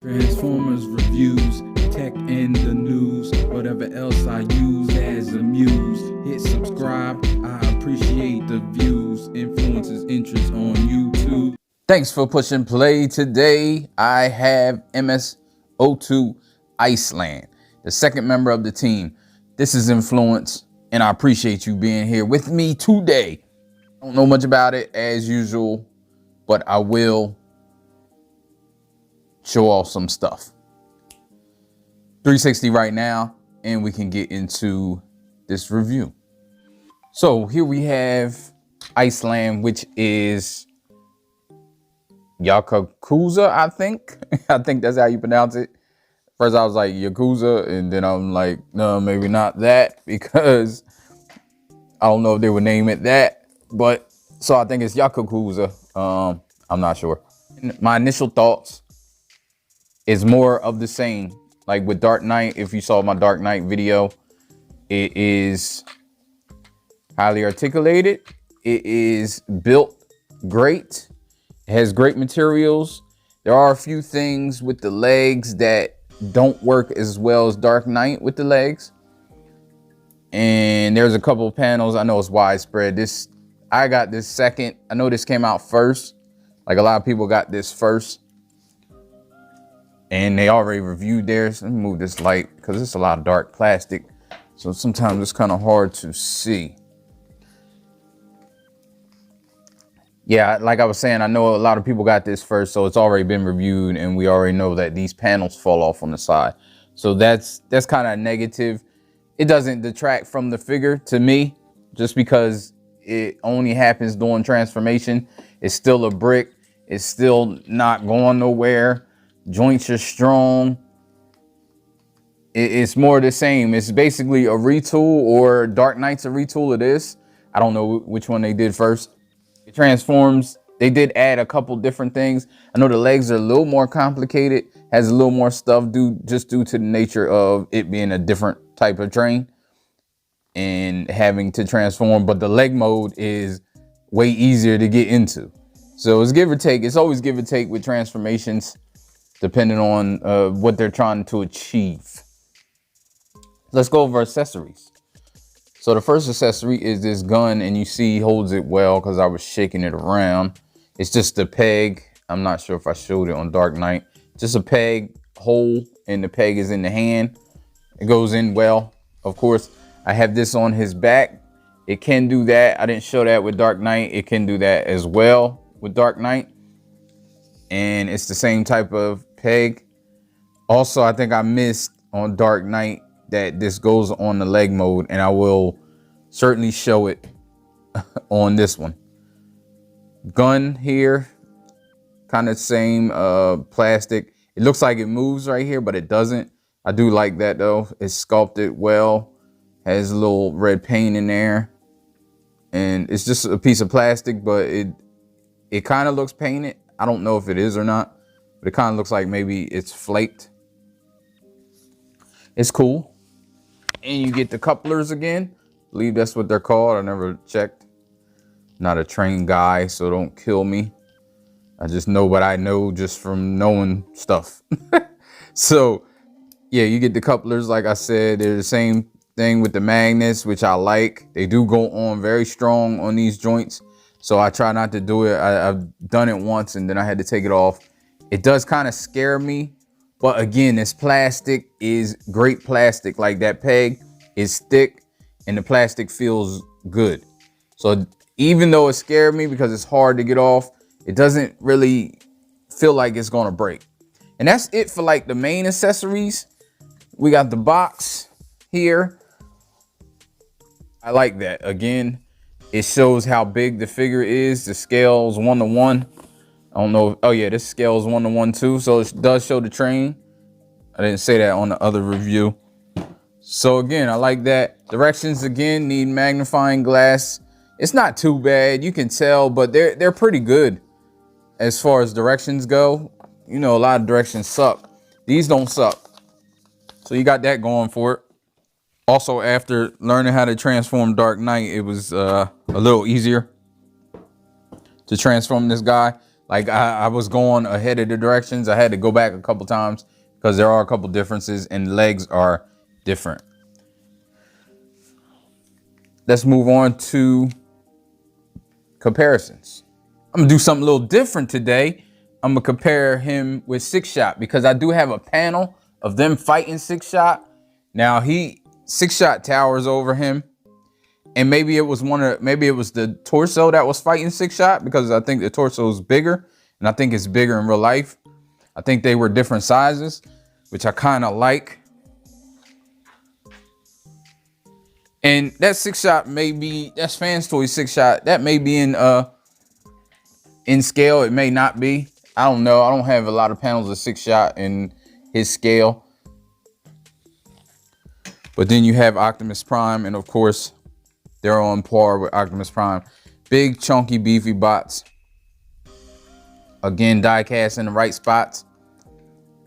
Transformers reviews, tech and the news, whatever else I use as a muse. Hit subscribe, I appreciate the views. Influences interest on YouTube. Thanks for pushing play. Today I have MS-02 Iceland, the second member of the team. This is Influence, and I appreciate you being here with me today. I don't know much about it as usual, but I will show off some stuff. 360 right now, and we can get into this review. So here we have Iceland, which is Yukikaze, I think. I think that's how you pronounce it. First I was like Yakuza, and then I'm like, no, maybe not that, because I don't know if they would name it that. But so I think it's Yukikaze. I'm not sure. My initial thoughts is more of the same. Like with Dark Knight, if you saw my Dark Knight video, it is highly articulated. It is built great. It has great materials. There are a few things with the legs that don't work as well as Dark Knight with the legs. And there's a couple of panels. I know it's widespread. I got this second. I know this came out first. Like a lot of people got this first. And they already reviewed theirs. Let me move this light because it's a lot of dark plastic. So sometimes it's kind of hard to see. Yeah, like I was saying, I know a lot of people got this first, so it's already been reviewed, and we already know that these panels fall off on the side. So that's kind of negative. It doesn't detract from the figure to me, just because it only happens during transformation. It's still a brick. It's still not going nowhere. Joints are strong. It's more the same. It's basically a retool, or Dark Knight's a retool of this. I don't know which one they did first. It transforms. They did add a couple different things. I know the legs are a little more complicated, has a little more stuff just due to the nature of it being a different type of train and having to transform. But the leg mode is way easier to get into. So it's give or take. It's always give or take with transformations, depending on what they're trying to achieve. Let's go over accessories. So the first accessory is this gun, and you see he holds it well because I was shaking it around. It's just a peg. I'm not sure if I showed it on Dark Knight. Just a peg hole, and the peg is in the hand. It goes in well. Of course, I have this on his back. It can do that. I didn't show that with Dark Knight. It can do that as well with Dark Knight. And it's the same type of peg. Also, I think I missed on Dark Knight that this goes on the leg mode, and I will certainly show it on this one. Gun here, kind of same plastic. It looks like it moves right here, but it doesn't. I do like that though. It's sculpted well, has a little red paint in there, and it's just a piece of plastic, but it kind of looks painted. I don't know if it is or not, but it kind of looks like maybe it's flaked. It's cool. And you get the couplers again. I believe that's what they're called. I never checked. Not a trained guy, so don't kill me. I just know what I know just from knowing stuff. So yeah, you get the couplers. Like I said, they're the same thing with the magnets, which I like. They do go on very strong on these joints. So I try not to do it. I've done it once and then I had to take it off. It does kind of scare me. But again, this plastic is great plastic. Like that peg is thick and the plastic feels good. So even though it scared me because it's hard to get off, it doesn't really feel like it's gonna break. And that's it for like the main accessories. We got the box here. I like that. Again, it shows how big the figure is. The scale's 1:1. I don't know. Oh yeah, this scale is 1:1 too. So it does show the train. I didn't say that on the other review. So again, I like that. Directions again need magnifying glass. It's not too bad. You can tell, but they're pretty good as far as directions go. You know, a lot of directions suck. These don't suck. So you got that going for it. Also, after learning how to transform Dark Knight, it was a little easier to transform this guy. Like I was going ahead of the directions. I had to go back a couple times because there are a couple differences and legs are different. Let's move on to comparisons. I'm gonna do something a little different today. I'm gonna compare him with Six Shot because I do have a panel of them fighting Six Shot. Now Six Shot towers over him, and maybe it was the torso that was fighting Six Shot because I think the torso is bigger, and I think it's bigger in real life. I think they were different sizes, which I kind of like. And that Six Shot that's Fans Toy Six Shot. That may be in scale. It may not be. I don't know. I don't have a lot of panels of Six Shot in his scale. But then you have Optimus Prime, and of course, they're on par with Optimus Prime. Big, chunky, beefy bots. Again, die cast in the right spots.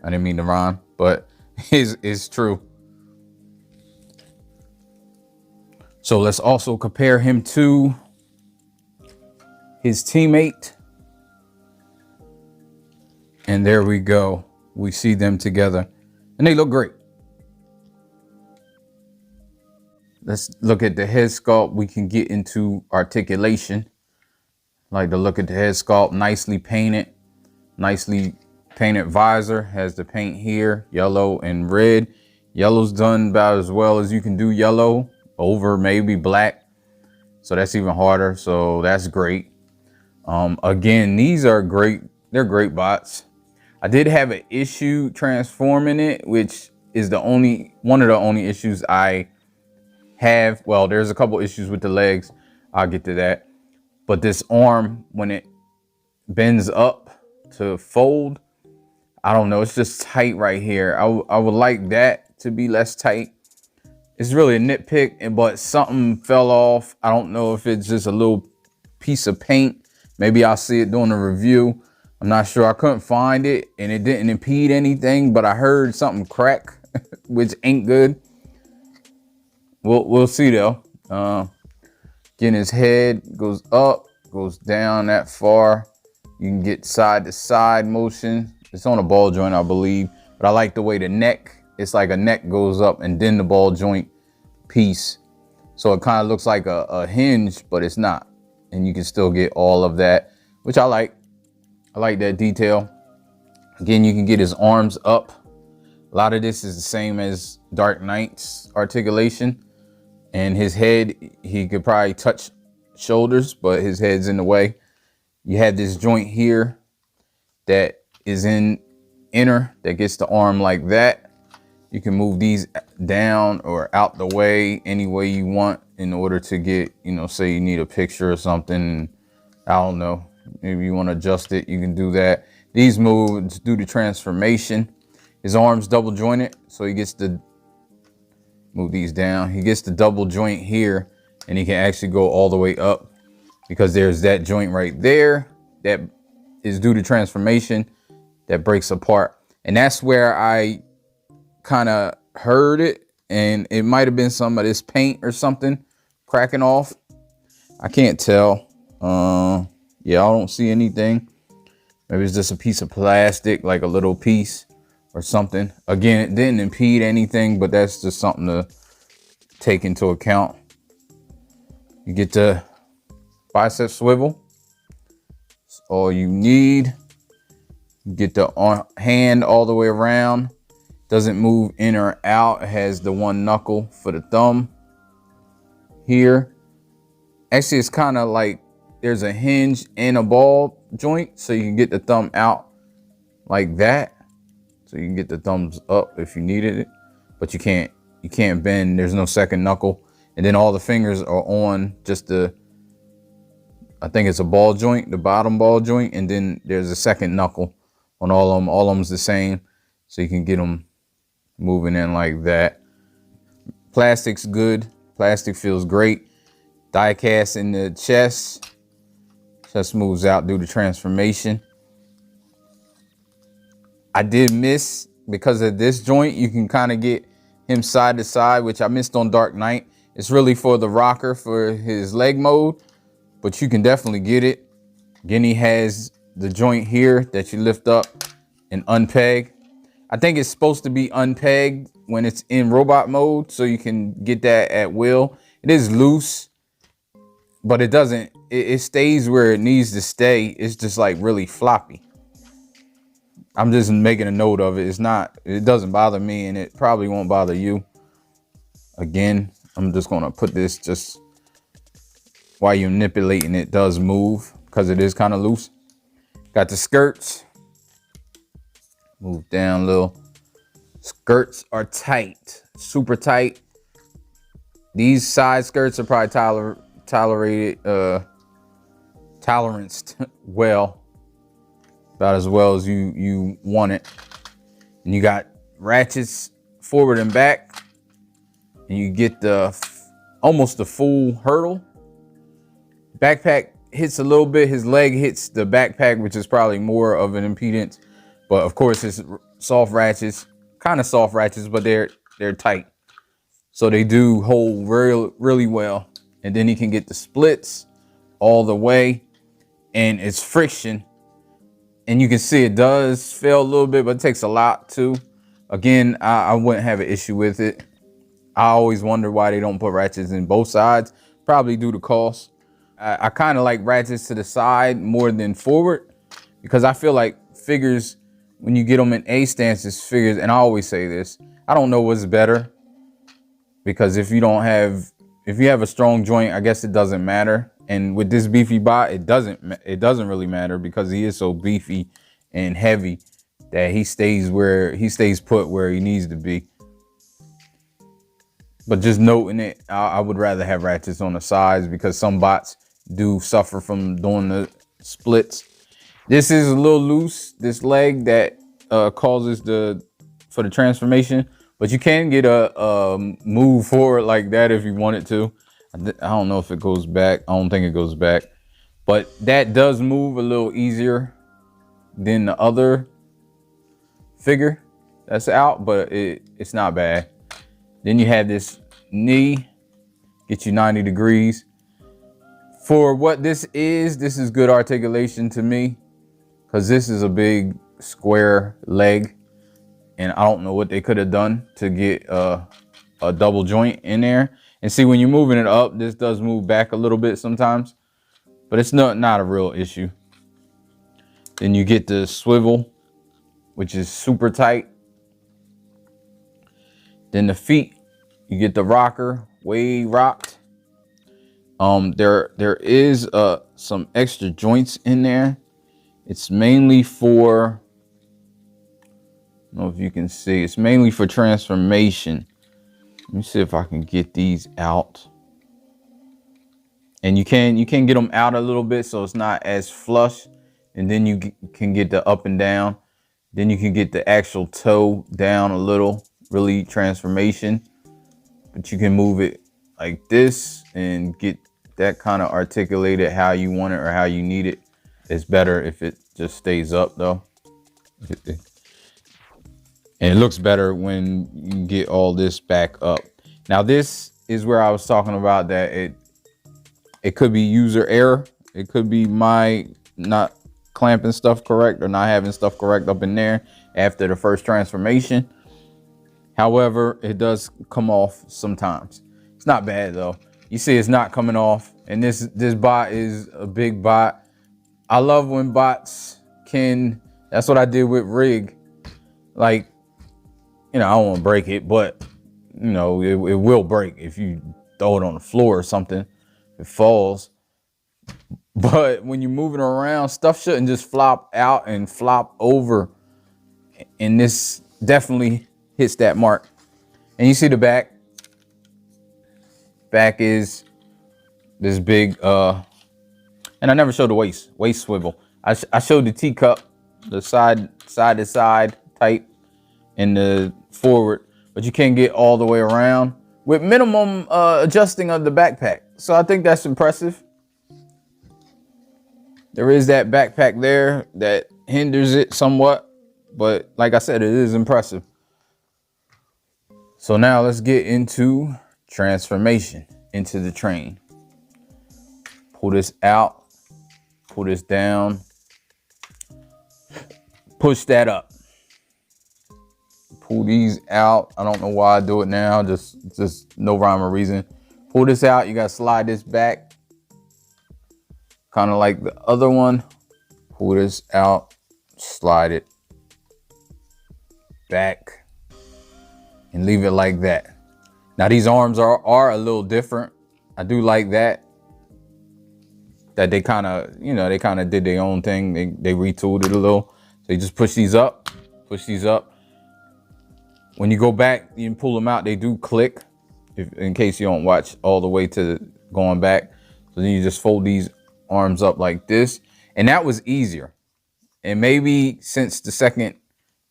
I didn't mean to rhyme, but it's true. So let's also compare him to his teammate. And there we go. We see them together and they look great. Let's look at the head sculpt. We can get into articulation. Like to look at the head sculpt, nicely painted visor, has the paint here, yellow and red. Yellow's done about as well as you can do yellow over maybe black. So that's even harder. So that's great. Again, these are great. They're great bots. I did have an issue transforming it, which is one of the only issues I have. Well, there's a couple issues with the legs. I'll get to that. But this arm, when it bends up to fold, I don't know. It's just tight right here. I would like that to be less tight. It's really a nitpick, but something fell off. I don't know if it's just a little piece of paint. Maybe I'll see it during a review. I'm not sure. I couldn't find it and it didn't impede anything, but I heard something crack, which ain't good. We'll see though. Again, his head goes up, goes down that far. You can get side to side motion. It's on a ball joint, I believe, but I like the way the neck, it's like a neck goes up and then the ball joint piece. So it kind of looks like a hinge, but it's not. And you can still get all of that, which I like. I like that detail. Again, you can get his arms up. A lot of this is the same as Dark Knight's articulation. And his head, he could probably touch shoulders, but his head's in the way. You have this joint here that is in inner that gets the arm like that. You can move these down or out the way any way you want in order to get, say you need a picture or something. I don't know. Maybe you want to adjust it. You can do that. These moves do the transformation. His arm's double jointed, so he gets to move these down. He gets the double joint here, and he can actually go all the way up because there's that joint right there that is due to transformation that breaks apart. And that's where I kind of heard it, and it might have been some of this paint or something cracking off. I can't tell. Yeah, I don't see anything. Maybe it's just a piece of plastic, like a little piece or something. Again, it didn't impede anything, but that's just something to take into account. You get the bicep swivel. That's all you need. You get the hand all the way around. Doesn't move in or out. It has the one knuckle for the thumb here. Actually, it's kind of like there's a hinge and a ball joint, so you can get the thumb out like that. So you can get the thumbs up if you needed it, but you can't bend. There's no second knuckle. And then all the fingers are on just I think it's a ball joint, the bottom ball joint, and then there's a second knuckle on all of them. All of them's the same, so you can get them moving in like that. Plastic's good. Plastic feels great. Die cast in the chest. Chest moves out due to transformation. I did miss, because of this joint, you can kind of get him side to side, which I missed on Dark Knight. It's really for the rocker for his leg mode, but you can definitely get it. Again, he has the joint here that you lift up and unpeg. I think it's supposed to be unpegged when it's in robot mode, so you can get that at will. It is loose, but it doesn't, it stays where it needs to stay. It's just like really floppy. I'm just making a note of it. It doesn't bother me, and it probably won't bother you. Again, I'm just gonna put this, just while you're manipulating, it does move because it is kind of loose. Got the skirts. Move down a little. Skirts are tight, super tight. These side skirts are probably toleranced well, about as well as you want it. And you got ratchets forward and back, and you get almost the full hurdle. Backpack hits a little bit. His leg hits the backpack, which is probably more of an impedance. But of course, it's soft ratchets, kind of soft ratchets, but they're tight. So they do hold really well. And then he can get the splits all the way, and it's friction. And you can see it does fail a little bit, but it takes a lot too. Again, I wouldn't have an issue with it. I always wonder why they don't put ratchets in both sides, probably due to cost. I kind of like ratchets to the side more than forward, because I feel like figures, when you get them in A stances, figures, and I always say this, I don't know what's better, because if you have a strong joint, I guess it doesn't matter. And with this beefy bot, it doesn't really matter, because he is so beefy and heavy that he stays put where he needs to be. But just noting it, I would rather have ratchets on the sides, because some bots do suffer from doing the splits. This is a little loose, this leg that causes for the transformation, but you can get a move forward like that if you wanted to. I don't know if it goes back. I don't think it goes back, but that does move a little easier than the other figure that's out, but it's not bad. Then you have this knee, get you 90 degrees. For what this is good articulation to me, because this is a big square leg, and I don't know what they could have done to get a double joint in there. And see, when you're moving it up, this does move back a little bit sometimes, but it's not a real issue. Then you get the swivel, which is super tight. Then the feet, you get the rocker, way rocked. There is some extra joints in there. It's mainly for, I don't know if you can see, it's mainly for transformation. Let me see if I can get these out. And you can get them out a little bit so it's not as flush. And then you can get the up and down. Then you can get the actual toe down a little, really transformation. But you can move it like this and get that kind of articulated how you want it or how you need it. It's better if it just stays up though. And it looks better when you get all this back up. Now this is where I was talking about that it could be user error. It could be my not clamping stuff correct or not having stuff correct up in there after the first transformation. However, it does come off sometimes. It's not bad though. You see it's not coming off, and this bot is a big bot. I love when bots can, that's what I did with Rig. Like, you know, I don't want to break it, but you know, it will break if you throw it on the floor or something. It falls. But when you're moving around, stuff shouldn't just flop out and flop over. And this definitely hits that mark. And you see the back. Back is this big, and I never showed the waist swivel. I showed the teacup, the side to side type, and the forward, but you can't get all the way around with minimum adjusting of the backpack. So I think that's impressive. There is that backpack there that hinders it somewhat, but like I said, it is impressive. So now let's get into transformation into the train. Pull this out, pull this down, push that up. Pull these out. I don't know why I do it now. Just no rhyme or reason. Pull this out. You gotta slide this back, kind of like the other one. Pull this out, slide it back, and leave it like that. Now these arms are a little different. I do like that they kind of, you know, they kind of did their own thing. They retooled it a little. So you just push these up, push these up. When you go back, you can pull them out. They do click, in case you don't watch all the way to going back. So then you just fold these arms up like this. And that was easier. And maybe since the second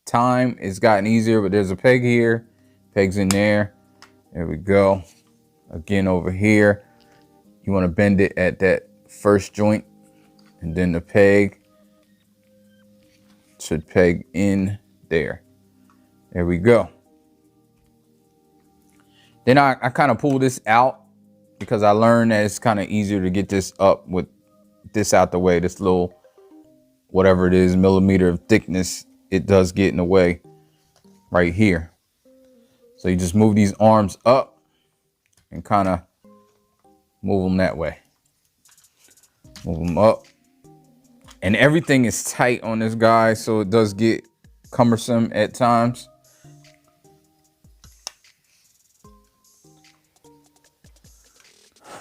time, it's gotten easier. But there's a peg here, pegs in there. There we go. Again, over here, you want to bend it at that first joint. And then the peg should peg in there. There we go. Then I kind of pull this out because I learned that it's kind of easier to get this up with this out the way. This little, whatever it is, millimeter of thickness, it does get in the way right here. So you just move these arms up and kind of move them that way. Move them up. And everything is tight on this guy, so it does get cumbersome at times.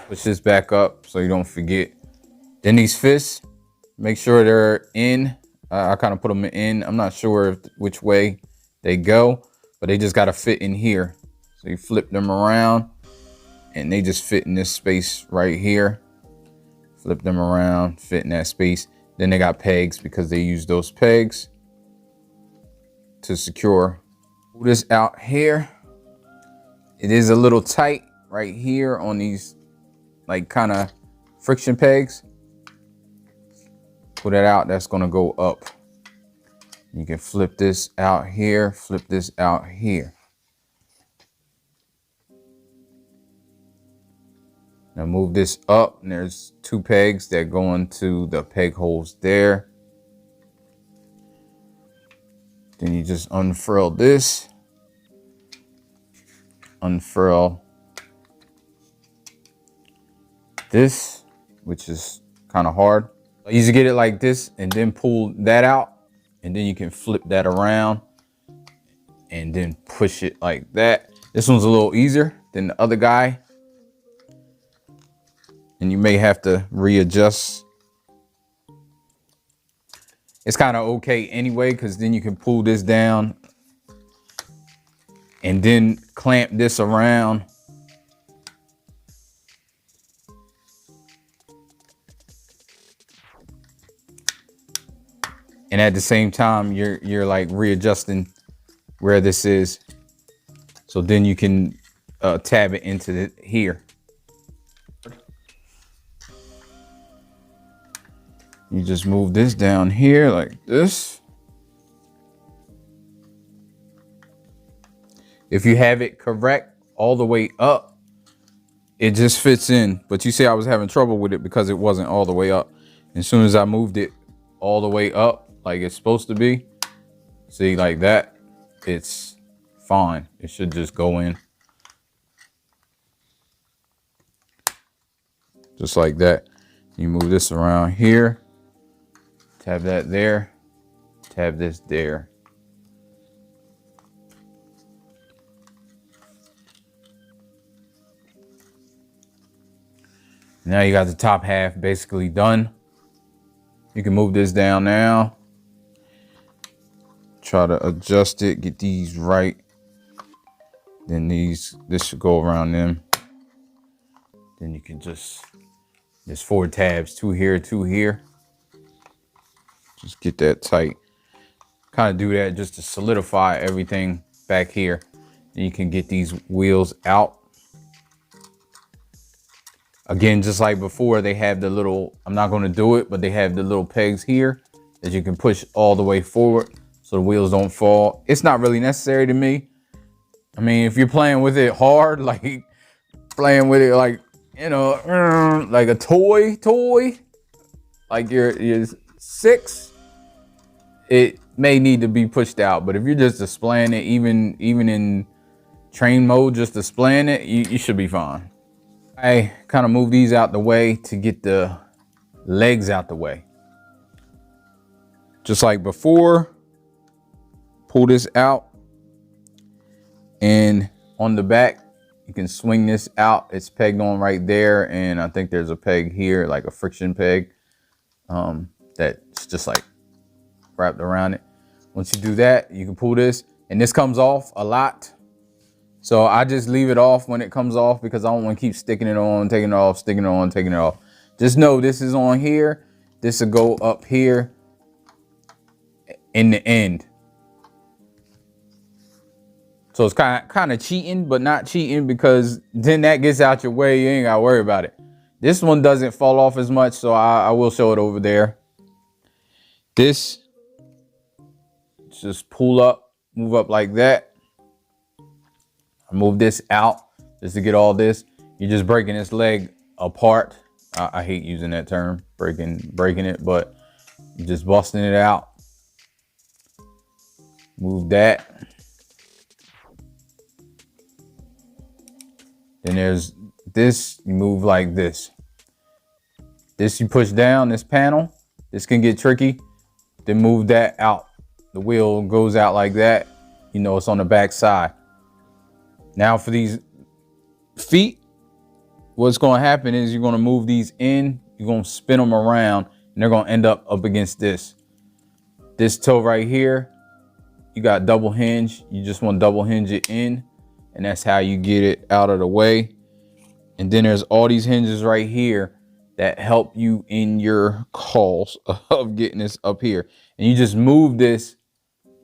Push this back up so you don't forget. Then these fists, make sure they're in. I kind of put them in. I'm not sure which way they go, but they just got to fit in here. So you flip them around and they just fit in this space right here. Flip them around, fit in that space. Then they got pegs because they use those pegs to secure. Pull this out here. It is a little tight right here on these like kind of friction pegs. Pull that out, that's gonna go up. You can flip this out here, flip this out here. Now move this up, and there's two pegs that go into the peg holes there. Then you just unfurl this, unfurl this, which is kind of hard. I usually get it like this and then pull that out, and then you can flip that around and then push it like that. This one's a little easier than the other guy, and you may have to readjust. It's kind of okay anyway, because then you can pull this down and then clamp this around. And at the same time, you're like readjusting where this is. So then you can tab it into here. You just move this down here like this. If you have it correct all the way up, it just fits in. But you see, I was having trouble with it because it wasn't all the way up. As soon as I moved it all the way up, like it's supposed to be, see, like that, it's fine. It should just go in. Just like that. You move this around here, tab that there, tab this there. Now you got the top half basically done. You can move this down now. Try to adjust it, get these right. Then this should go around them. Then you can just, there's 4 tabs, 2 here, 2 here. Just get that tight. Kind of do that just to solidify everything back here. And you can get these wheels out. Again, just like before, they have the little, I'm not going to do it, but they have the little pegs here that you can push all the way forward so the wheels don't fall. It's not really necessary to me. I mean, if you're playing with it hard, like playing with it like, you know, like a toy, like you're 6, may need to be pushed out. But if you're just displaying it, even in train mode, just displaying it, you should be fine. I kind of move these out the way to get the legs out the way. Just like before, pull this out, and on the back, you can swing this out. It's pegged on right there, and I think there's a peg here, like a friction peg, that's just like wrapped around it. Once you do that, you can pull this, and this comes off a lot. So I just leave it off when it comes off because I don't want to keep sticking it on, taking it off, sticking it on, taking it off. Just know this is on here. This will go up here in the end. So it's kind of cheating, but not cheating, because then that gets out your way. You ain't got to worry about it. This one doesn't fall off as much, so I will show it over there. This, just pull up, move up like that. Move this out just to get all this. You're just breaking this leg apart. I hate using that term, breaking it, but you're just busting it out. Move that. Then there's this, you move like this. This you push down, this panel. This can get tricky. Then move that out. The wheel goes out like that. You know it's on the back side. Now for these feet, what's going to happen is you're going to move these in, you're going to spin them around, and they're going to end up against this. This toe right here, you got double hinge. You just want to double hinge it in, and that's how you get it out of the way. And then there's all these hinges right here that help you in your calls of getting this up here. And you just move this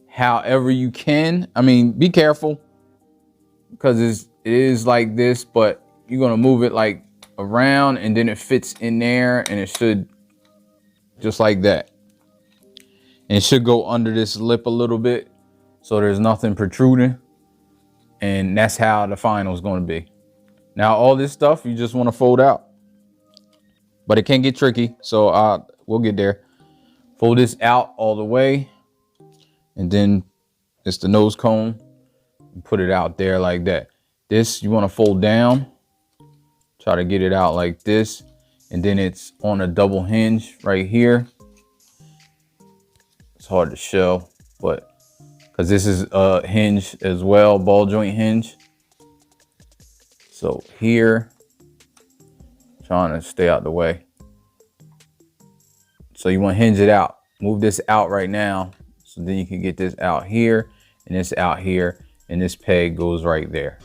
however you can. I mean, be careful, because it is like this, but you're gonna move it like around, and then it fits in there, and it should just like that. And it should go under this lip a little bit, so there's nothing protruding. And that's how the final is going to be. Now all this stuff you just want to fold out, but it can get tricky, so we'll get there. Fold this out all the way, and then it's the nose cone. Put it out there like that. This you want to fold down, try to get it out like this, and then it's on a double hinge right here. It's hard to show, but because this is a hinge as well, ball joint hinge. So here, trying to stay out the way. So you want to hinge it out. Move this out right now, so then you can get this out here and this out here. And this peg goes right there.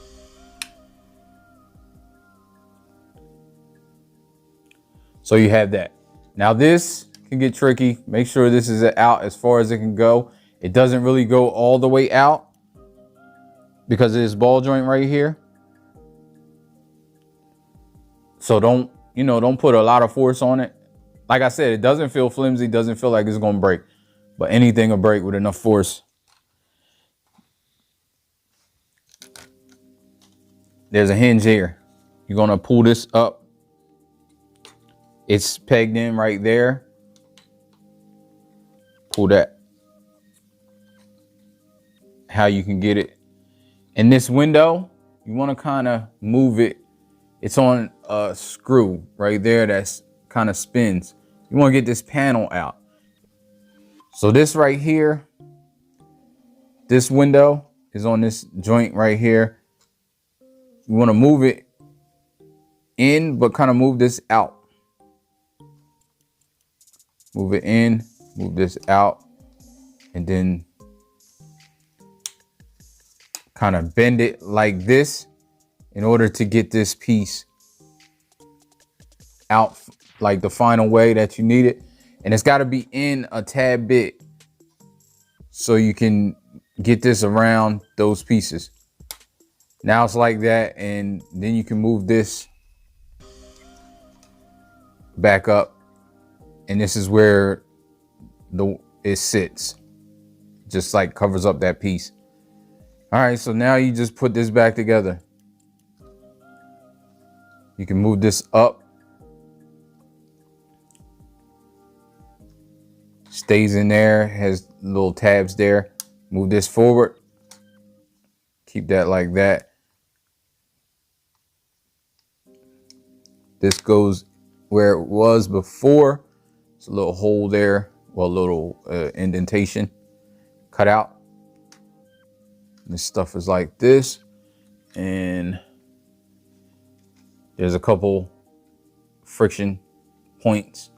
So you have that. Now this can get tricky. Make sure this is out as far as it can go. It doesn't really go all the way out because of this ball joint right here. So don't put a lot of force on it. Like I said, it doesn't feel flimsy, doesn't feel like it's gonna break, but anything will break with enough force. There's a hinge here. You're gonna pull this up. It's pegged in right there. Pull that. How you can get it. In this window, you wanna kinda move it. It's on a screw right there that's kind of spins. You wanna get this panel out. So this right here, this window is on this joint right here. You want to move it in, but kind of move this out. Move it in, move this out, and then kind of bend it like this in order to get this piece out like the final way that you need it. And it's got to be in a tad bit so you can get this around those pieces. Now it's like that, and then you can move this back up, and this is where it sits. Just like covers up that piece. All right, so now you just put this back together. You can move this up. stays in there, has little tabs there. Move this forward. Keep that like that. This goes where it was before. It's a little hole there, well, a little indentation cut out. This stuff is like this, and there's a couple friction points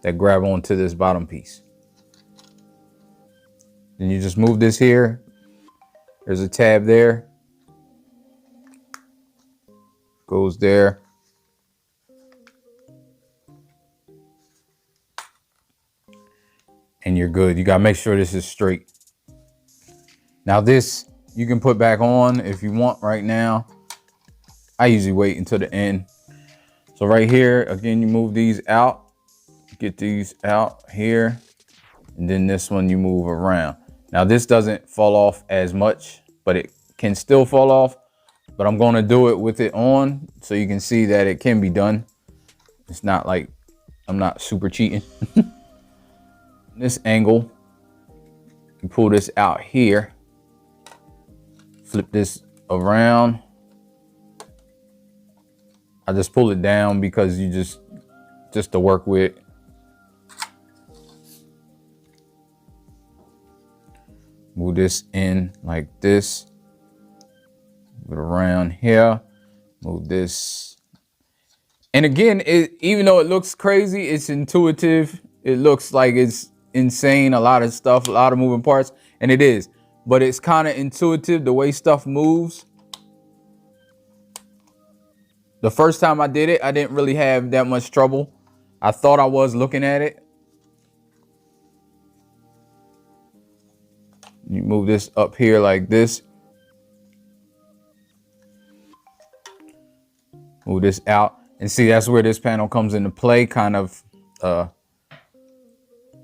that grab onto this bottom piece. Then you just move this here. There's a tab there. Goes there. And you're good. You gotta make sure this is straight. Now this you can put back on if you want right now. I usually wait until the end. So right here, again, you move these out, get these out here, and then this one you move around. Now this doesn't fall off as much, but it can still fall off. But I'm gonna do it with it on so you can see that it can be done. It's not like I'm not super cheating. This angle, you pull this out here, flip this around. I just pull it down because you just to work with. Move this in like this. Move it around here. Move this. And again, even though it looks crazy, it's intuitive. It looks like it's insane, a lot of stuff, a lot of moving parts, and it is, but it's kind of intuitive the way stuff moves. The first time I did it, I didn't really have that much trouble. I thought I was looking at it. You move this up here like this. Move this out, and see, that's where this panel comes into play, kind of,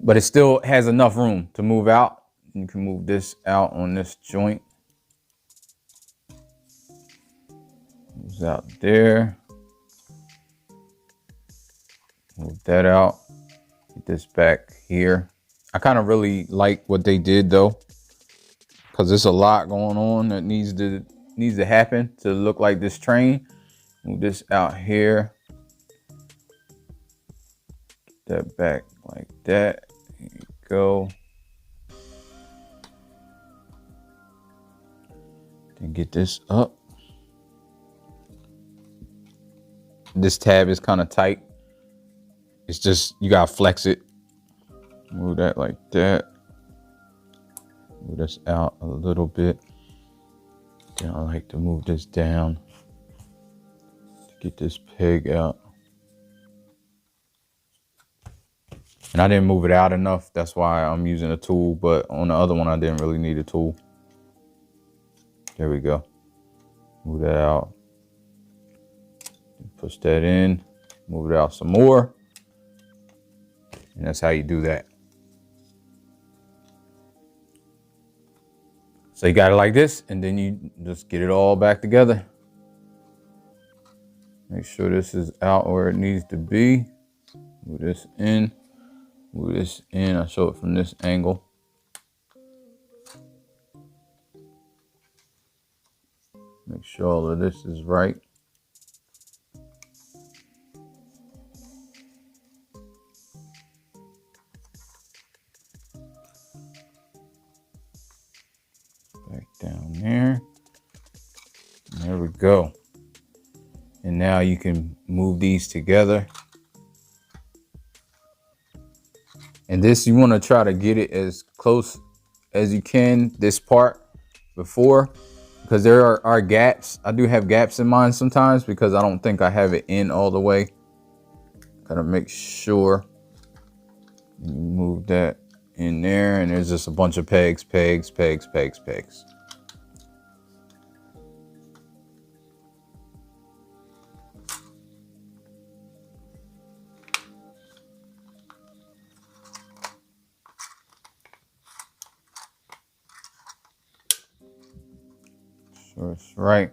but it still has enough room to move out. You can move this out on this joint. Moves out there. Move that out. Get this back here. I kind of really like what they did though, because there's a lot going on that needs to happen to look like this train. Move this out here. Get that back like that. There you go. Then get this up. This tab is kind of tight. It's just, you gotta flex it. Move that like that. Move this out a little bit. Then I like to move this down to get this peg out. And I didn't move it out enough. That's why I'm using a tool. But on the other one, I didn't really need a tool. There we go. Move that out. Push that in. Move it out some more. And that's how you do that. So you got it like this, and then you just get it all back together. Make sure this is out where it needs to be. Move this in. Move this in. I'll show it from this angle. Make sure all of this is right. Back down there. And there we go. And now you can move these together. And this, you want to try to get it as close as you can, this part before, because there are gaps. I do have gaps in mine sometimes because I don't think I have it in all the way. Gotta make sure you move that in there, and there's just a bunch of pegs. Sure it's right.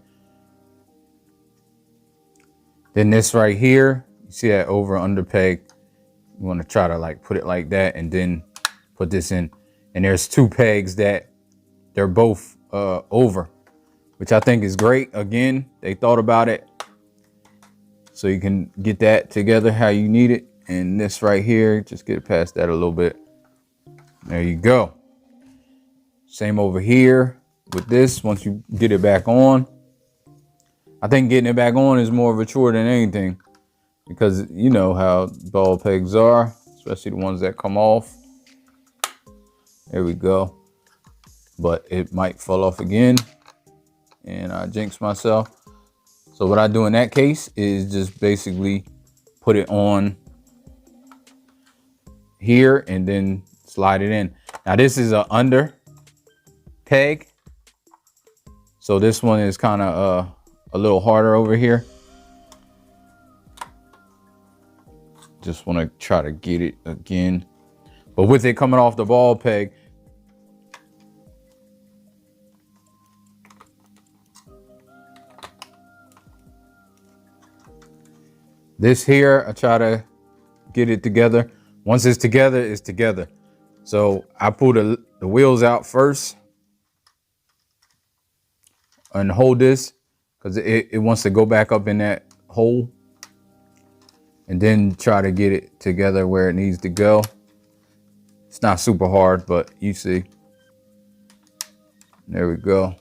Then this right here, you see that over under peg. You want to try to like put it like that, and then put this in. And there's 2 pegs that they're both over, which I think is great. Again, they thought about it so you can get that together how you need it. And this right here, just get it past that a little bit. There you go. Same over here with this. Once you get it back on, I think getting it back on is more of a chore than anything, because you know how ball pegs are, especially the ones that come off. There we go. But it might fall off again, and I jinxed myself. So what I do in that case is just basically put it on here and then slide it in. Now this is a under peg, so this one is kind of a little harder over here. Just want to try to get it again, but with it coming off the ball peg, this here, I try to get it together. Once it's together, it's together. So I pull the wheels out first and hold this, because it wants to go back up in that hole, and then try to get it together where it needs to go. It's not super hard, but you see. There we go.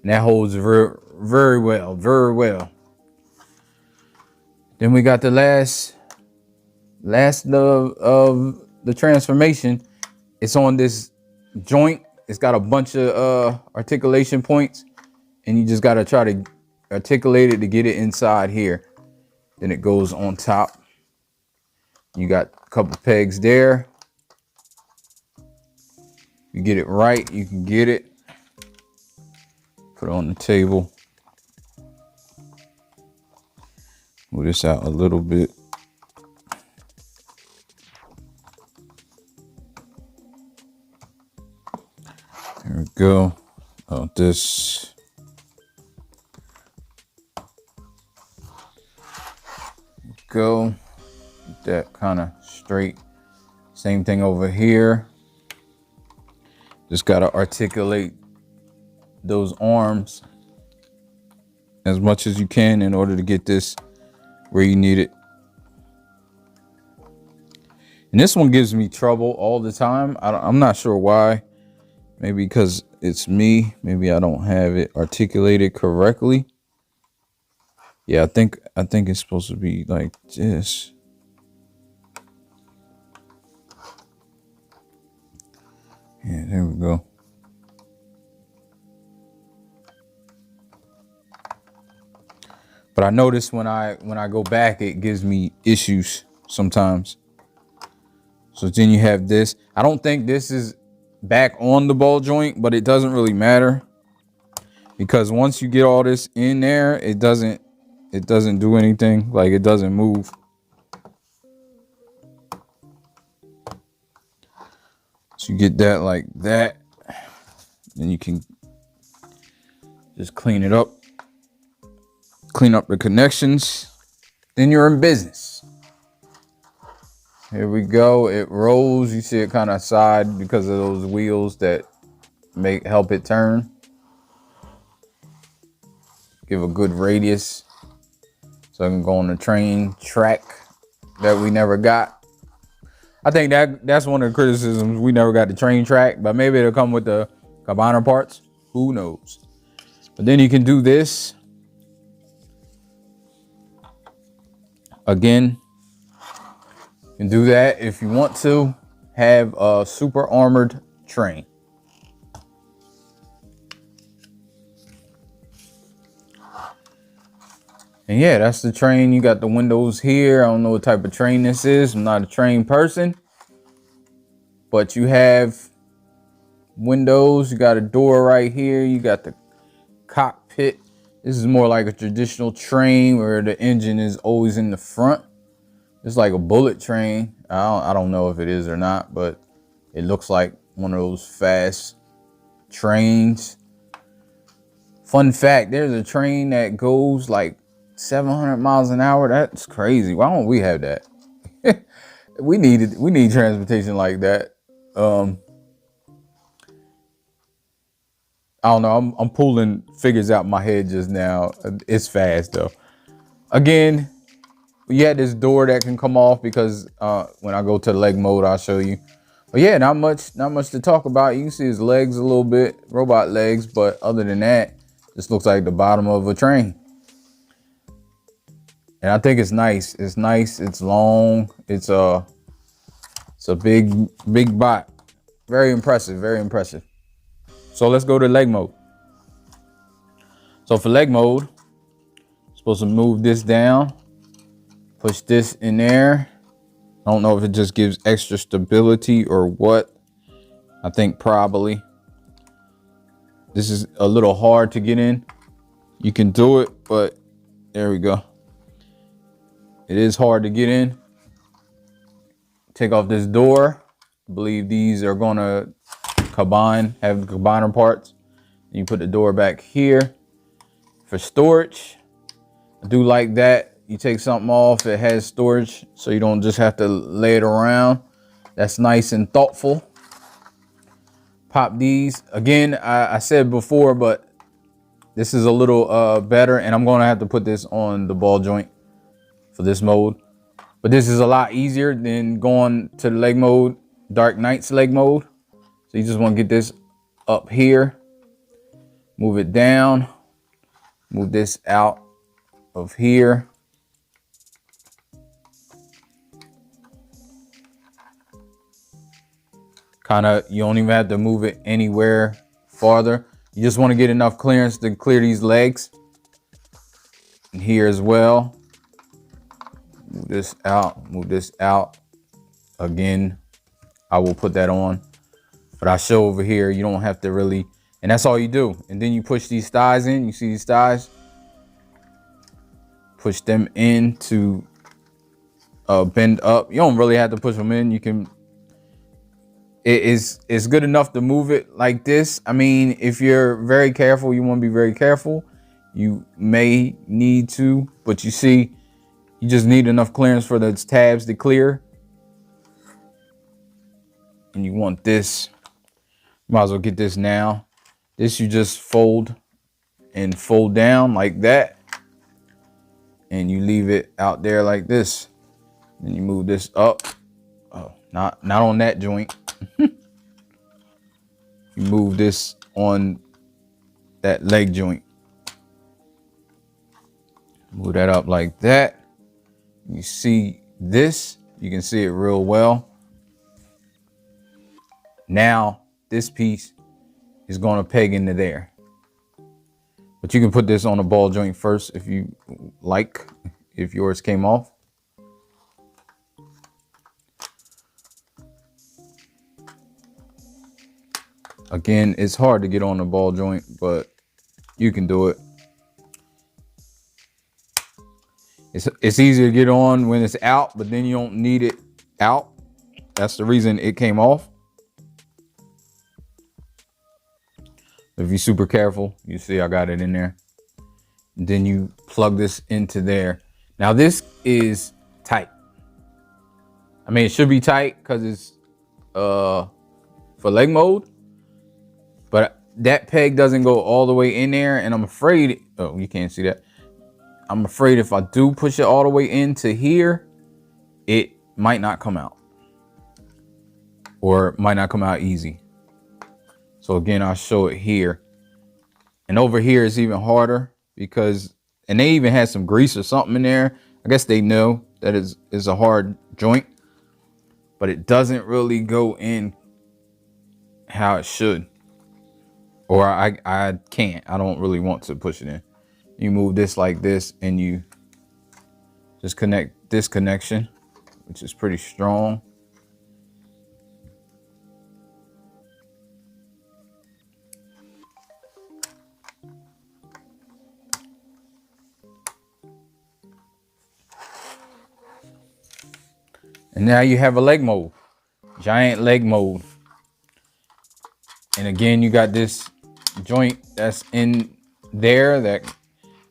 And that holds very, very well, very well. Then we got the last of the transformation. It's on this joint. It's got a bunch of articulation points, and you just got to try to articulate it to get it inside here. Then it goes on top. You got a couple pegs there. You get it right, you can get it. Put it on the table. Move this out a little bit. There we go. Oh, this. Go. Get that kind of straight. Same thing over here. Just got to articulate those arms as much as you can in order to get this where you need it. And this one gives me trouble all the time. I'm not sure why. Maybe because it's me. Maybe I don't have it articulated correctly. Yeah, I think it's supposed to be like this. Yeah, there we go. But I notice when I go back, it gives me issues sometimes. So then you have this. I don't think this is back on the ball joint, but it doesn't really matter, because once you get all this in there, it doesn't do anything. Like, it doesn't move. So you get that like that. Then you can just clean it up. Clean up the connections. Then you're in business. Here we go. It rolls. You see it kind of side because of those wheels that help it turn. Give a good radius so I can go on the train track that we never got. I think that's one of the criticisms. We never got the train track, but maybe it'll come with the combiner parts. Who knows? But then you can do this. Again, you can do that if you want to have a super armored train. And yeah, that's the train. You got the windows here. I don't know what type of train this is. I'm not a train person. But you have windows. You got a door right here. You got the cockpit. This is more like a traditional train where the engine is always in the front. It's like a bullet train. I don't know if it is or not, but it looks like one of those fast trains. Fun fact, there's a train that goes like 700 miles an hour. That's crazy. Why don't we have that? We need transportation like that. I don't know. I'm pulling figures out my head just now. It's fast though. Again, you had this door that can come off because when I go to leg mode, I'll show you. But yeah, not much to talk about. You can see his legs a little bit, robot legs, but other than that, this looks like the bottom of a train. And I think it's nice. It's nice. It's long. It's a big bot. Very impressive. Very impressive. So let's go to leg mode. So for leg mode, supposed to move this down, push this in there. I don't know if it just gives extra stability or what. I think probably. This is a little hard to get in. You can do it, but there we go. It is hard to get in. Take off this door. I believe these are gonna combine, have the combiner parts. You put the door back here. For storage, I do like that. You take something off, it has storage, so you don't just have to lay it around. That's nice and thoughtful. Pop these. Again, I said before, but this is a little better, and I'm gonna have to put this on the ball joint for this mode. But this is a lot easier than going to the leg mode, Dark Knight's leg mode. So you just want to get this up here, move it down, move this out of here. You don't even have to move it anywhere farther. You just want to get enough clearance to clear these legs. And here as well. Move this out, move this out. Again, I will put that on. But I show over here, you don't have to really, and that's all you do. And then you push these thighs in. You see these thighs? Push them in to bend up. You don't really have to push them in. You can, it's good enough to move it like this. I mean, if you're very careful, you want to be very careful. You may need to, but you see, you just need enough clearance for the tabs to clear. And you want this. Might as well get this now. This you just fold and fold down like that. And you leave it out there like this. Then you move this up. Oh, not on that joint. You move this on that leg joint. Move that up like that. You see this, you can see it real well. Now this piece is going to peg into there. But you can put this on a ball joint first if you like, if yours came off. Again, it's hard to get on the ball joint, but you can do it. It's easier to get on when it's out, but then you don't need it out. That's the reason it came off. If you're super careful, you see I got it in there. And then you plug this into there. Now this is tight. I mean, it should be tight because it's for leg mode. But that peg doesn't go all the way in there. And I'm afraid, oh, you can't see that. I'm afraid if I do push it all the way into here, it might not come out. Or it might not come out easy. So again, I'll show it here. And over here is even harder because, and they even had some grease or something in there. I guess they know that is a hard joint, but it doesn't really go in how it should. Or I can't, I don't really want to push it in. You move this like this and you just connect this connection, which is pretty strong. And now you have a leg mode, giant leg mode. And again, you got this joint that's in there that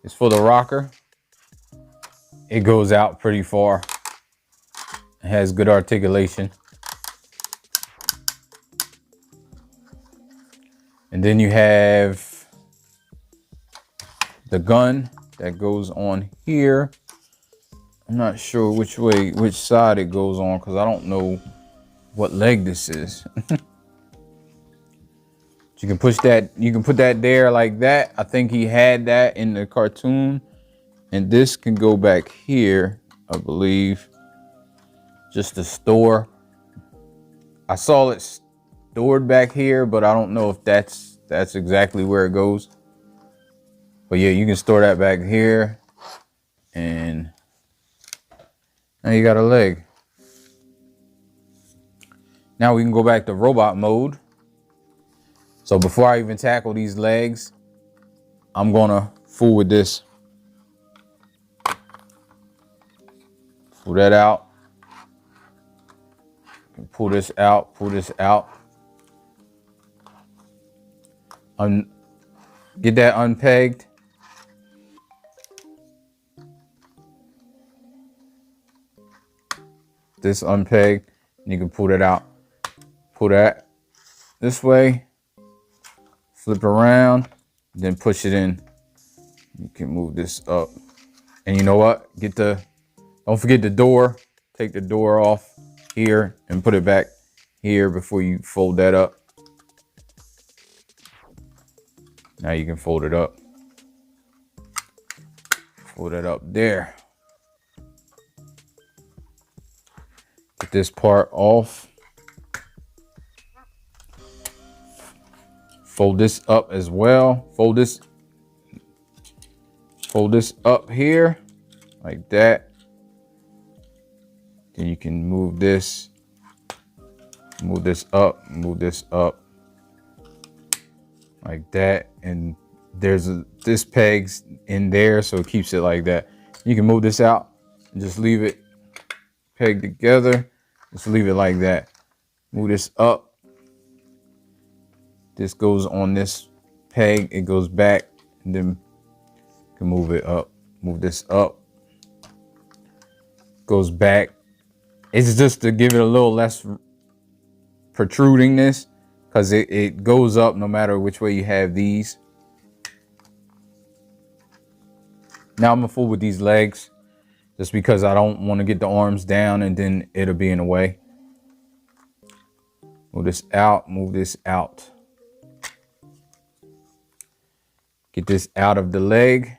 is for the rocker. It goes out pretty far. It has good articulation. And then you have the gun that goes on here. I'm not sure which side it goes on, because I don't know what leg this is. You can push that, you can put that there like that. I think he had that in the cartoon. And this can go back here, I believe, just to store. I saw it stored back here, but I don't know if that's exactly where it goes. But yeah, you can store that back here. And now you got a leg. Now we can go back to robot mode. So before I even tackle these legs, I'm gonna fool with this. Pull that out. Pull this out, pull this out. Get that unpegged. This unpegged, and you can pull that out. Pull that this way. Flip around, then push it in. You can move this up. And you know what? Don't forget the door. Take the door off here and put it back here before you fold that up. Now you can fold it up. Fold it up there. Get this part off. Fold this up as well. Fold this up here like that. Then you can move this up, move this up like that. And there's this peg's in there, so it keeps it like that. You can move this out and just leave it pegged together. Just leave it like that. Move this up. This goes on this peg, it goes back, and then you can move it up. Move this up. Goes back. It's just to give it a little less protrudingness, because it goes up no matter which way you have these. Now I'm gonna fool with these legs, just because I don't want to get the arms down and then it'll be in the way. Move this out, move this out. Get this out of the leg.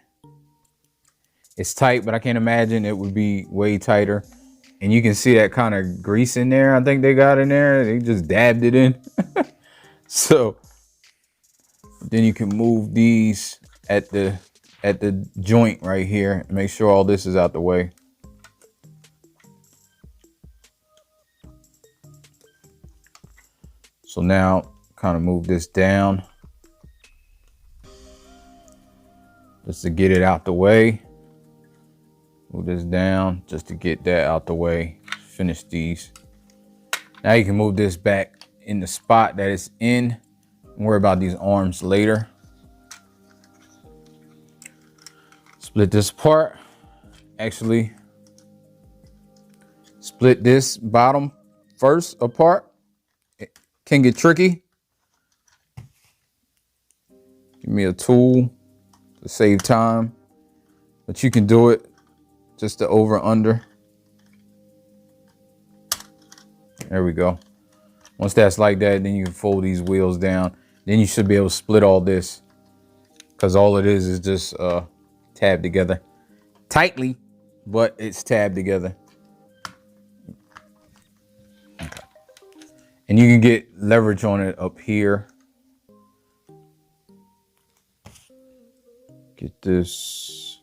It's tight, but I can't imagine it would be way tighter. And you can see that kind of grease in there. I think they got in there. They just dabbed it in. So then you can move these at the joint right here. Make sure all this is out the way. So now kind of move this down, just to get it out the way. Move this down just to get that out the way. Finish these. Now you can move this back in the spot that it's in. Don't worry about these arms later. Split this apart. Actually, split this bottom first apart. It can get tricky. Give me a tool to save time, but you can do it. Just the over under. There we go. Once that's like that, then you can fold these wheels down. Then you should be able to split all this, because all it is just tabbed together tightly, but it's tabbed together. Okay. And you can get leverage on it up here. Get this.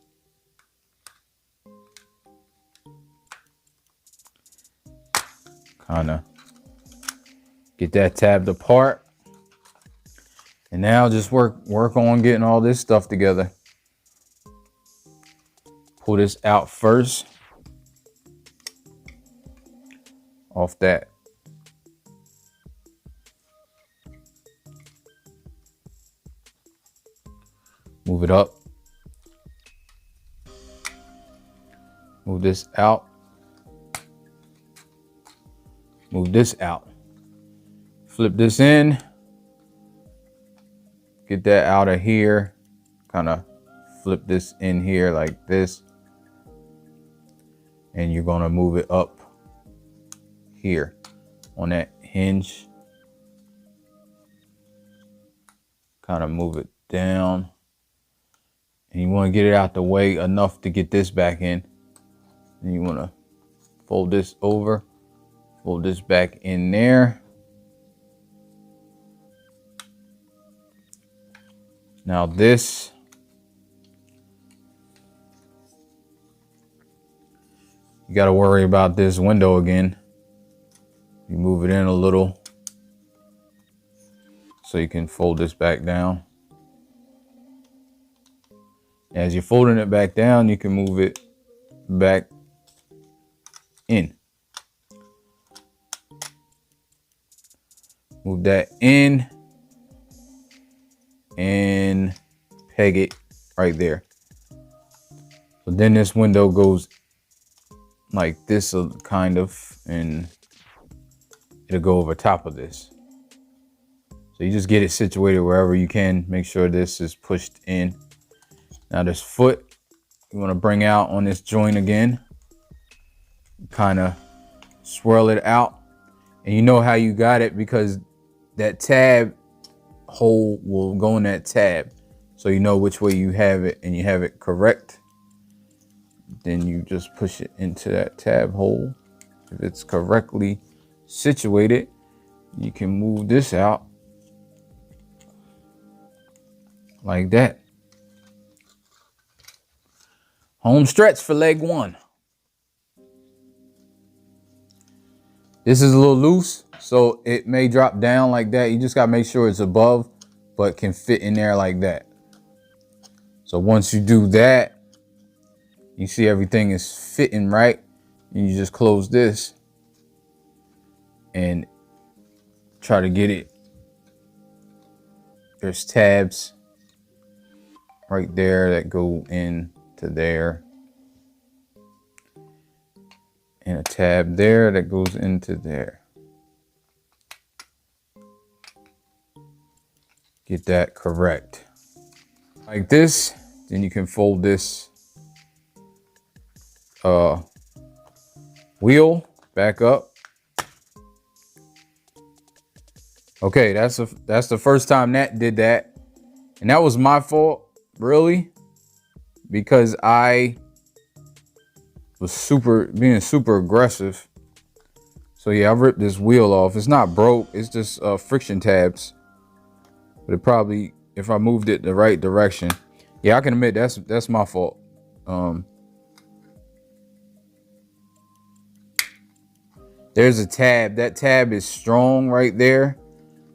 Kind of get that tabbed apart, and now just work on getting all this stuff together. Pull this out first off that. Move it up. Move this out. Move this out. Flip this in. get that out of here. Kind of flip this in here like this. And you're gonna move it up here on that hinge. Kind of move it down. And you want to get it out the way enough to get this back in. And you want to fold this over, fold this back in there. Now this, you got to worry about this window again. You move it in a little so you can fold this back down. As you're folding it back down, you can move it back in. Move that in and peg it right there. So then this window goes like this, kind of, and it'll go over top of this. So you just get it situated wherever you can. Make sure this is pushed in. Now this foot, you want to bring out on this joint again. Kind of swirl it out. And you know how you got it because that tab hole will go in that tab. So you know which way you have it and you have it correct. Then you just push it into that tab hole. If it's correctly situated, you can move this out like that. Home stretch for leg one. This is a little loose, so it may drop down like that. You just gotta make sure it's above, but can fit in there like that. So once you do that, you see everything is fitting right. You just close this and try to get it. There's tabs right there that go into there. And a tab there that goes into there. Get that correct. Like this, then you can fold this wheel back up. Okay, that's the first time that did that. And that was my fault, really, because I was being super aggressive. So yeah, I ripped this wheel off. It's not broke, it's just friction tabs. But it probably, if I moved it the right direction, yeah, I can admit that's my fault. There's a tab. That tab is strong right there.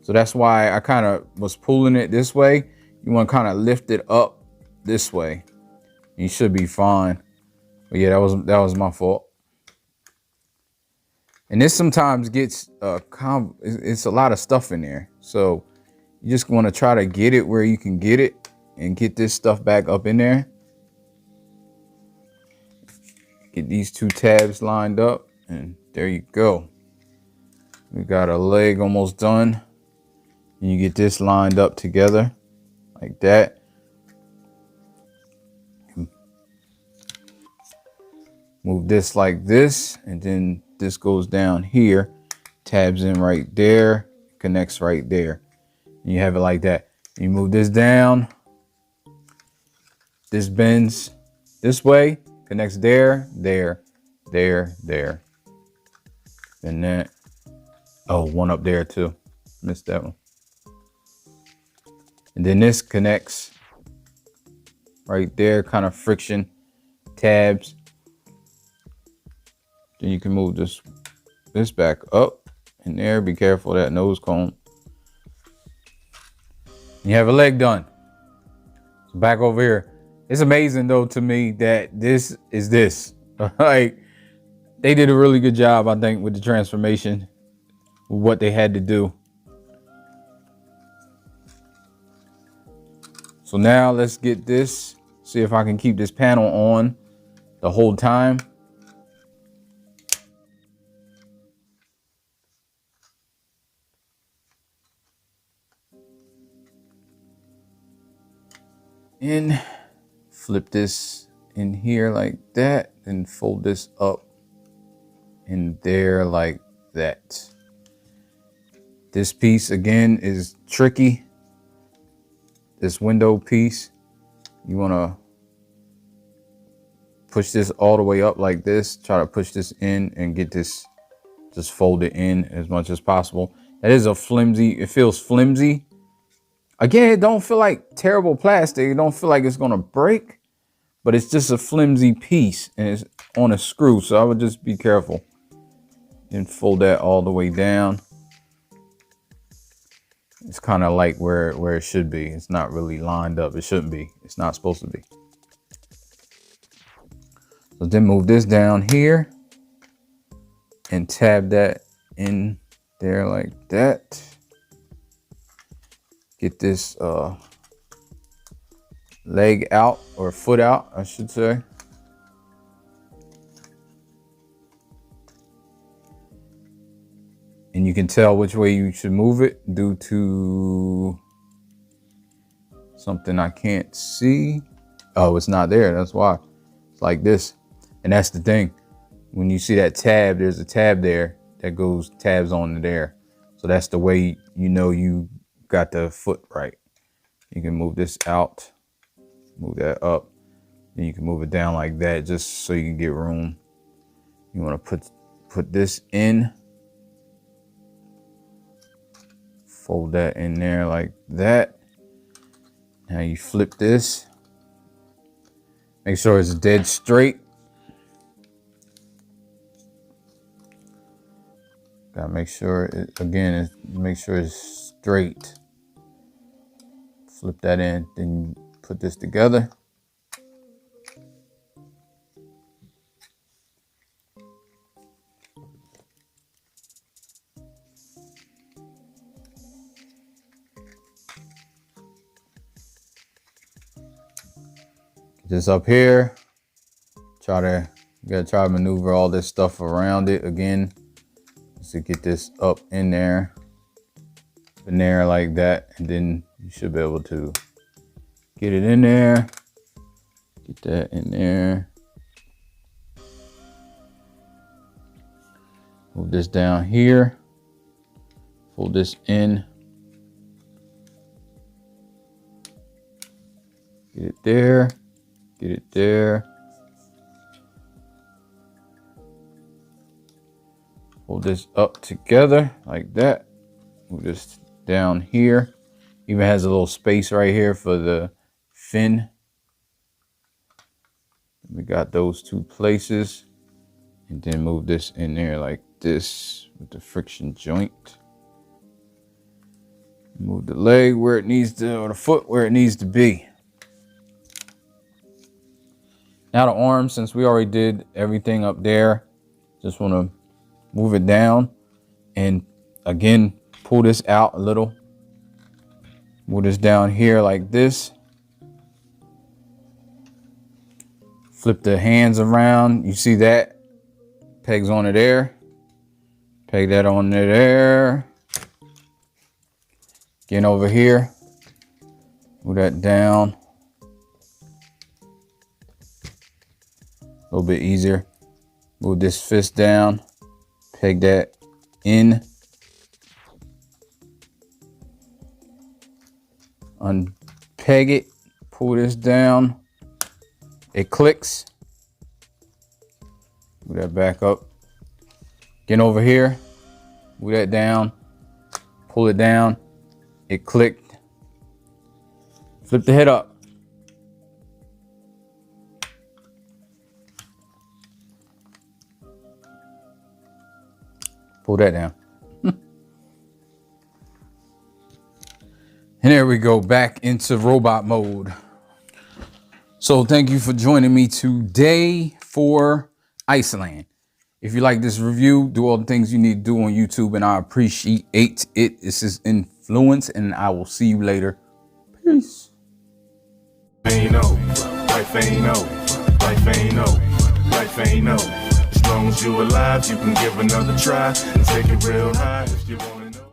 So that's why I kind of was pulling it this way. You want to kind of lift it up this way. You should be fine. But yeah, that was my fault. And this sometimes gets it's a lot of stuff in there. So you just want to try to get it where you can get it and get this stuff back up in there. Get these two tabs lined up and there you go. We got a leg almost done. And you get this lined up together like that. Move this like this, and then this goes down here, tabs in right there, connects right there. And you have it like that. You move this down, this bends this way, connects there, there, there, there. And that, oh, one up there too. Missed that one. And then this connects right there, kind of friction tabs. Then you can move this back up in there. Be careful of that nose cone. You have a leg done. So back over here. It's amazing though to me that this is this. Like, they did a really good job, I think, with the transformation, with what they had to do. So now let's get this, see if I can keep this panel on the whole time. in, flip this in here like that, and fold this up in there like that. This piece again is tricky. This window piece, you want to push this all the way up like this. Try to push this in and get this just folded in as much as possible. That is a flimsy, it feels flimsy. Again, it don't feel like terrible plastic. It don't feel like it's gonna break, but it's just a flimsy piece and it's on a screw. So I would just be careful and fold that all the way down. It's kind of like where it should be. It's not really lined up. It shouldn't be. It's not supposed to be. So then move this down here and tab that in there like that. Get this leg out, or foot out, I should say. And you can tell which way you should move it due to something I can't see. Oh, it's not there. That's why. It's like this. And that's the thing. When you see that tab, there's a tab there that goes tabs on there. So that's the way you know you got the foot right. You can move this out, move that up, then you can move it down like that just so you can get room. You want to put this in. Fold that in there like that. Now you flip this. Make sure it's dead straight. Gotta make sure make sure it's straight. Flip that in, then put this together. Get this up here. You gotta try to maneuver all this stuff around it again. To get this up in there like that, and then you should be able to get it in there. Get that in there. Move this down here. Fold this in. Get it there. Get it there. Hold this up together like that. Move this down here. Even has a little space right here for the fin. We got those two places. And then move this in there like this with the friction joint. Move the leg where it needs to, or the foot where it needs to be. Now the arm, since we already did everything up there, just want to move it down and again pull this out a little. Move this down here like this. Flip the hands around. You see that? Pegs on it there. Peg that on there. Again over here. Move that down. A little bit easier. Move this fist down. Peg that in. Unpeg it. Pull this down. It clicks. Move that back up. Get over here. Move that down. Pull it down. It clicked. Flip the head up. Pull that down. And there we go, back into robot mode. So thank you for joining me today for Iceland. If you like this review, do all the things you need to do on YouTube, and I appreciate it. This is Inflewence, and I will see you later. Peace. Ain't over, life ain't over, life ain't over, life ain't over. As long as you're alive, you can give another try and take it real high if you want it.